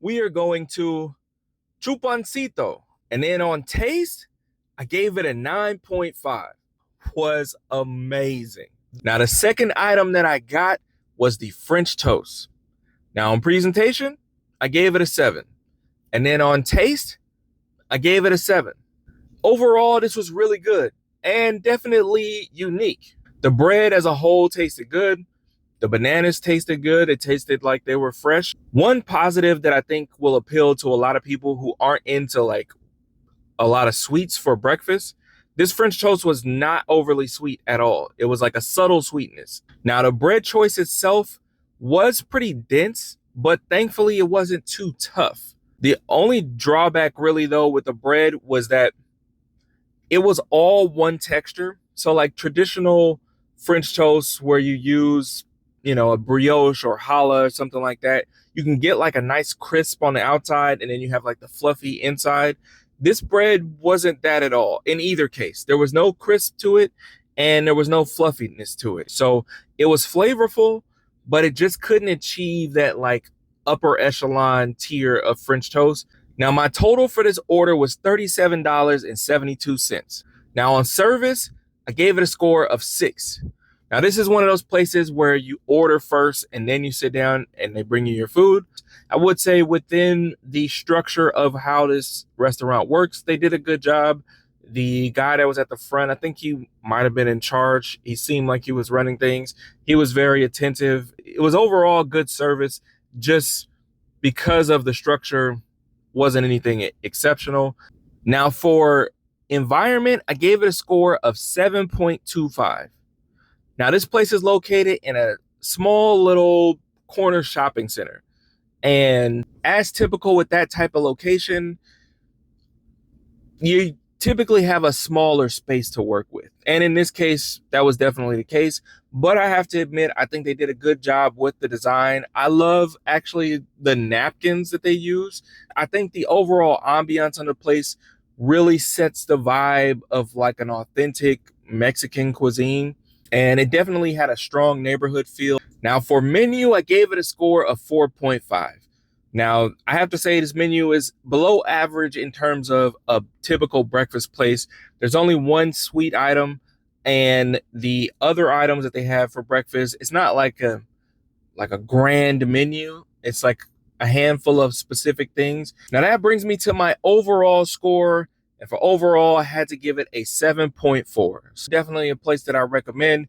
we are going to Chuponcito. And then on taste, I gave it a 9.5. Was amazing. Now, the second item that I got was the French toast. Now, on presentation, I gave it a 7. And then on taste, I gave it a 7. Overall, this was really good and definitely unique. The bread as a whole tasted good. The bananas tasted good. It tasted like they were fresh. One positive that I think will appeal to a lot of people who aren't into like a lot of sweets for breakfast, this French toast was not overly sweet at all. It was like a subtle sweetness. Now, the bread choice itself was pretty dense, but thankfully it wasn't too tough. The only drawback really though with the bread was that it was all one texture. So like traditional French toast where you use, a brioche or challah or something like that, you can get like a nice crisp on the outside and then you have like the fluffy inside. This bread wasn't that at all in either case. There was no crisp to it and there was no fluffiness to it. So it was flavorful, but it just couldn't achieve that like upper echelon tier of French toast. Now, my total for this order was $37.72. Now, on service, I gave it a score of 6. Now, this is one of those places where you order first and then you sit down and they bring you your food. I would say within the structure of how this restaurant works, they did a good job. The guy that was at the front, I think he might have been in charge. He seemed like he was running things. He was very attentive. It was overall good service, just because of the structure wasn't anything exceptional. Now, for environment, I gave it a score of 7.25. Now, this place is located in a small little corner shopping center. And as typical with that type of location, you typically have a smaller space to work with. And in this case, that was definitely the case. But I have to admit, I think they did a good job with the design. I love actually the napkins that they use. I think the overall ambiance on the place really sets the vibe of like an authentic Mexican cuisine. And it definitely had a strong neighborhood feel. Now, for menu, I gave it a score of 4.5. Now, I have to say this menu is below average in terms of a typical breakfast place. There's only one sweet item, and the other items that they have for breakfast, it's not like a grand menu. It's like a handful of specific things. Now, that brings me to my overall score. And for overall, I had to give it a 7.4. So definitely a place that I recommend